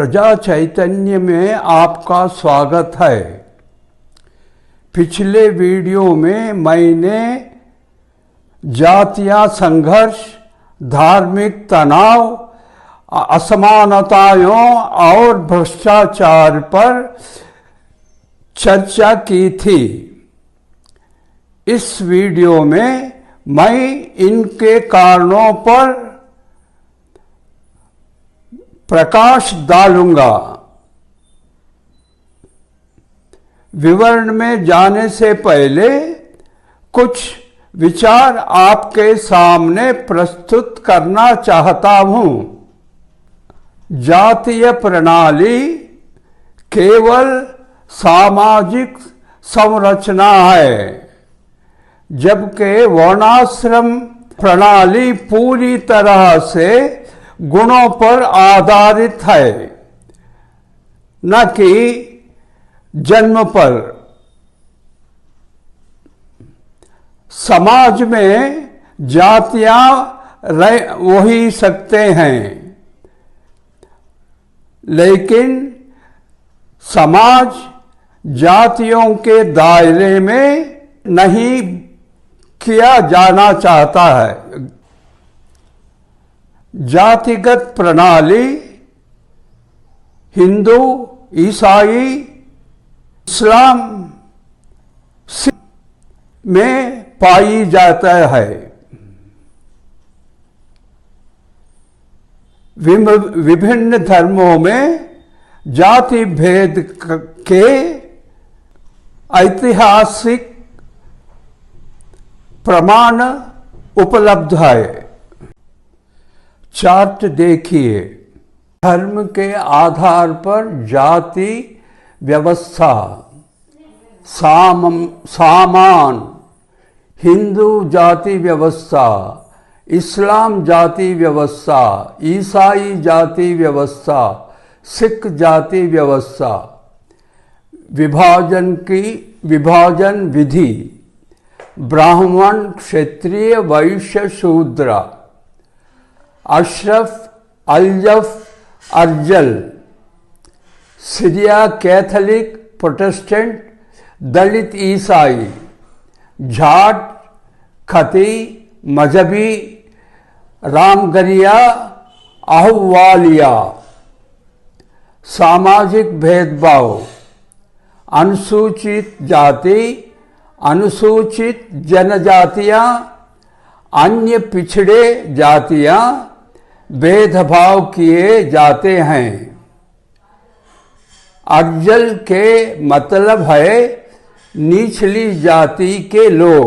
प्रजा चैतन्य में आपका स्वागत है। पिछले वीडियो में मैंने जातीय संघर्ष, धार्मिक तनाव, असमानताओं और भ्रष्टाचार पर चर्चा की थी। इस वीडियो में मैं इनके कारणों पर प्रकाश डालूंगा। विवरण में जाने से पहले कुछ विचार आपके सामने प्रस्तुत करना चाहता हूं। जातीय प्रणाली केवल सामाजिक संरचना है, जबकि वर्णाश्रम प्रणाली पूरी तरह से गुणों पर आधारित है, न कि जन्म पर। समाज में जातियां रह वही सकते हैं, लेकिन समाज जातियों के दायरे में नहीं किया जाना चाहता है। जातिगत प्रणाली हिंदू, ईसाई, इस्लाम में पाई जाता है। विभिन्न धर्मों में जाति भेद के ऐतिहासिक प्रमाण उपलब्ध है। चार्ट देखिए। धर्म के आधार पर जाति व्यवस्था। सामान हिंदू जाति व्यवस्था, इस्लाम जाति व्यवस्था, ईसाई जाति व्यवस्था, सिख जाति व्यवस्था। विभाजन विधि। ब्राह्मण, क्षत्रिय, वैश्य, शूद्र। अशरफ, अल्जफ, अर्जल। सीरिया, कैथोलिक, प्रोटेस्टेंट, दलित, ईसाई। जाट, खती, मजहबी, रामगरिया, अहुवालिया। सामाजिक भेदभाव। अनुसूचित जाति, अनुसूचित जनजातियां, अन्य पिछड़े जातियां भेदभाव किए जाते हैं। अर्जल के मतलब है निचली जाति के लोग,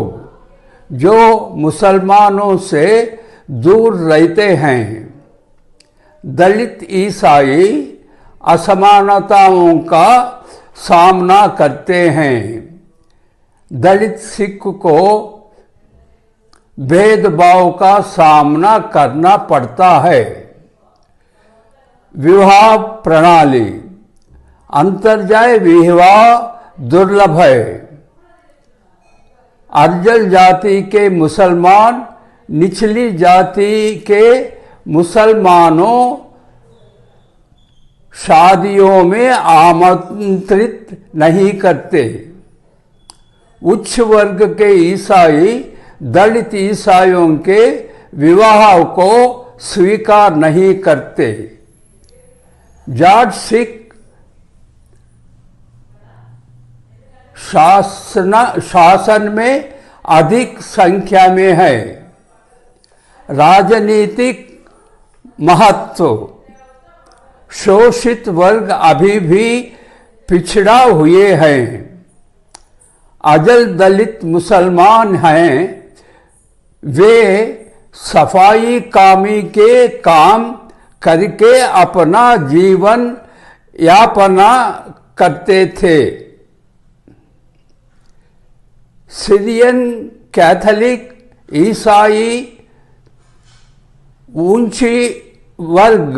जो मुसलमानों से दूर रहते हैं। दलित, ईसाई असमानताओं का सामना करते हैं। दलित सिख को भेदभाव का सामना करना पड़ता है। विवाह प्रणाली। अंतर्जाय विवाह दुर्लभ है। अर्जल जाति के मुसलमान निचली जाति के मुसलमानों शादियों में आमंत्रित नहीं करते। उच्च वर्ग के ईसाई दलित ईसाइयों के विवाह को स्वीकार नहीं करते। जाट सिख शासन में अधिक संख्या में है। राजनीतिक महत्व। शोषित वर्ग अभी भी पिछड़ा हुए हैं। अजल दलित मुसलमान हैं। वे सफाई कामी के काम करके अपना जीवन यापन करते थे। सीरियन, कैथोलिक, ईसाई ऊंची वर्ग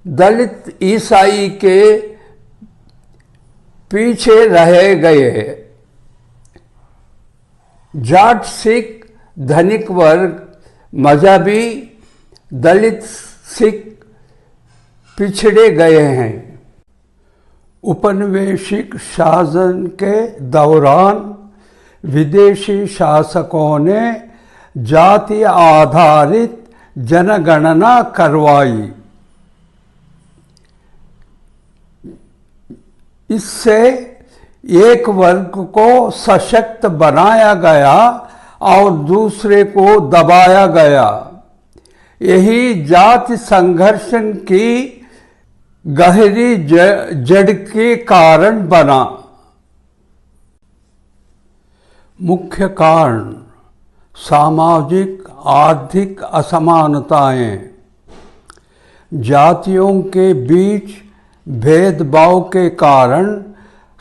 दलित ईसाई के पीछे रह गए। जाट सिख धनिक वर्ग, मजहबी, दलित सिख पिछड़े गए हैं। उपनिवेशिक शासन के दौरान विदेशी शासकों ने जाति आधारित जनगणना करवाई। इससे एक वर्ग को सशक्त बनाया गया और दूसरे को दबाया गया। यही जाति संघर्ष की गहरी जड़ के कारण बना। मुख्य कारण सामाजिक आर्थिक असमानताएं, जातियों के बीच भेदभाव के कारण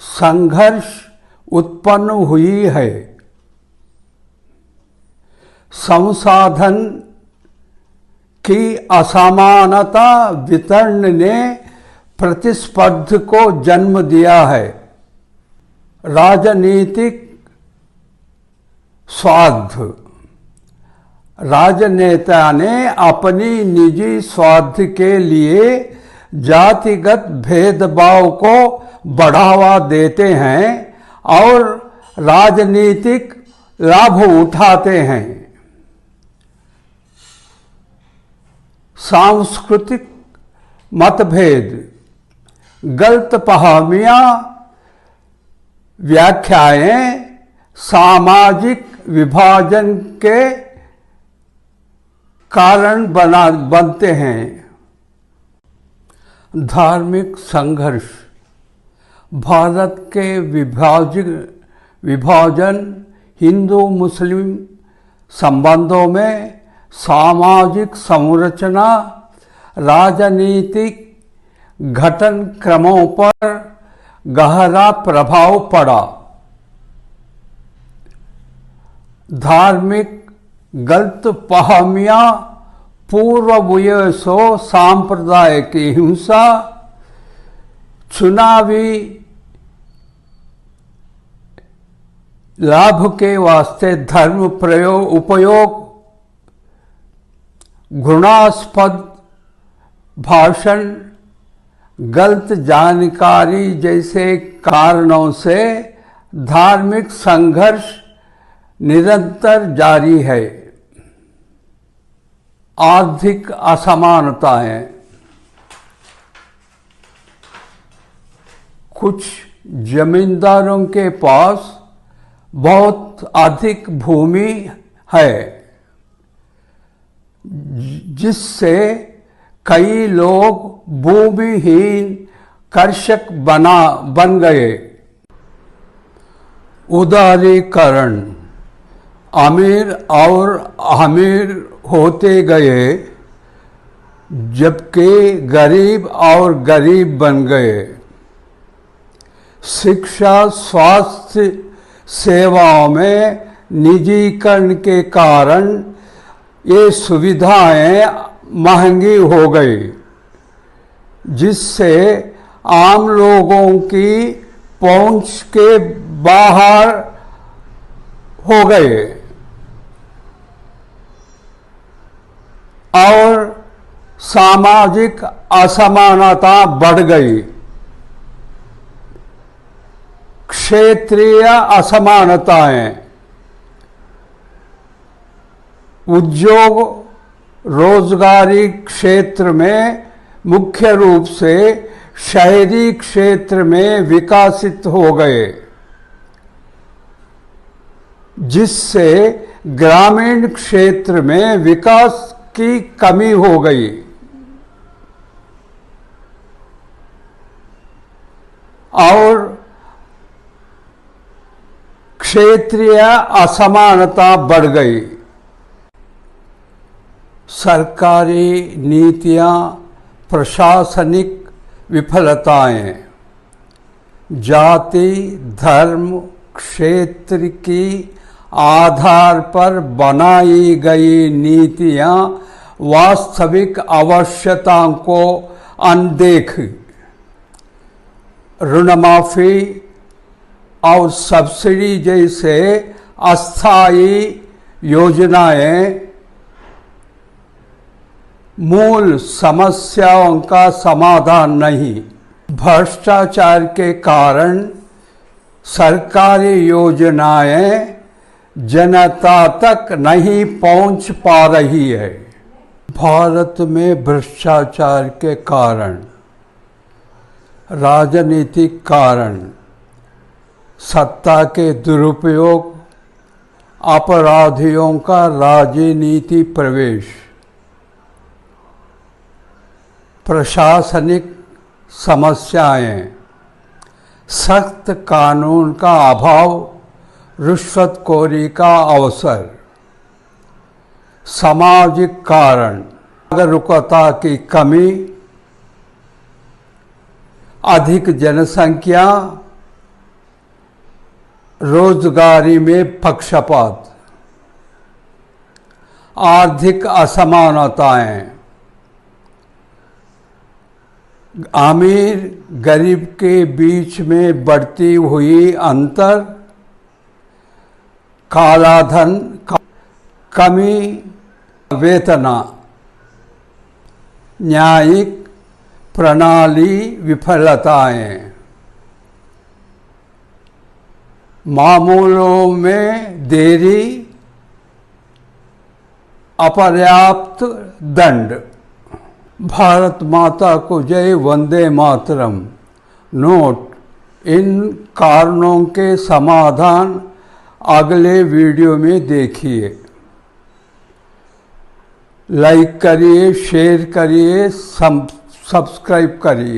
संघर्ष उत्पन्न हुई है। संसाधन की असमानता वितरण ने प्रतिस्पर्धा को जन्म दिया है। राजनीतिक स्वार्थ, राजनेता ने अपनी निजी स्वार्थ के लिए जातिगत भेदभाव को बढ़ावा देते हैं और राजनीतिक लाभ उठाते हैं। सांस्कृतिक मतभेद, गलत फहमियां, व्याख्याएं सामाजिक विभाजन के कारण बनते हैं। धार्मिक संघर्ष, भारत के विभाजन हिंदू मुस्लिम संबंधों में सामाजिक संरचना, राजनीतिक घटनाक्रमों पर गहरा प्रभाव पड़ा। धार्मिक गलतफहमियां, पूर्व वयस्कों सांप्रदाय की हिंसा, चुनावी लाभ के वास्ते धर्म उपयोग, घृणास्पद भाषण, गलत जानकारी जैसे कारणों से धार्मिक संघर्ष निरंतर जारी है। आर्थिक असमानताएं, कुछ जमींदारों के पास बहुत अधिक भूमि है, जिससे कई लोग भूमिहीन कृषक बन गए। उदारीकरण, अमीर और अमीर होते गए जबकि गरीब और गरीब बन गए। शिक्षा, स्वास्थ्य सेवाओं में निजीकरण के कारण ये सुविधाएं महंगी हो गई, जिससे आम लोगों की पहुंच के बाहर हो गए और सामाजिक असमानता बढ़ गई। क्षेत्रीय असमानताएं, उद्योग रोजगारी क्षेत्र में मुख्य रूप से शहरी क्षेत्र में विकसित हो गए, जिससे ग्रामीण क्षेत्र में विकास की कमी हो गई। और क्षेत्रीय असमानता बढ़ गई। सरकारी नीतियां, प्रशासनिक विफलताएं, जाति, धर्म, क्षेत्र की आधार पर बनाई गई नीतियां वास्तविक आवश्यकताओं को अनदेखी, ऋण माफी और सब्सिडी जैसे अस्थायी योजनाएं मूल समस्याओं का समाधान नहीं। भ्रष्टाचार के कारण सरकारी योजनाएं जनता तक नहीं पहुंच पा रही है। भारत में भ्रष्टाचार के कारण, राजनीतिक कारण, सत्ता के दुरुपयोग, अपराधियों का राजनीति प्रवेश, प्रशासनिक समस्याएं, सख्त कानून का अभाव, रिश्वतखोरी का अवसर, सामाजिक कारण, जागरूकता की कमी, अधिक जनसंख्या, रोजगारी में पक्षपात, आर्थिक असमानताएं, अमीर गरीब के बीच में बढ़ती हुई अंतर, कालाधन, कमी, वेतना, न्यायिक प्रणाली विफलताएं, मामलों में देरी, अपर्याप्त दंड। भारत माता को जय, वंदे मातरम। नोट: इन कारणों के समाधान अगले वीडियो में देखिए। लाइक करिए, शेयर करिए, सब्सक्राइब करिए।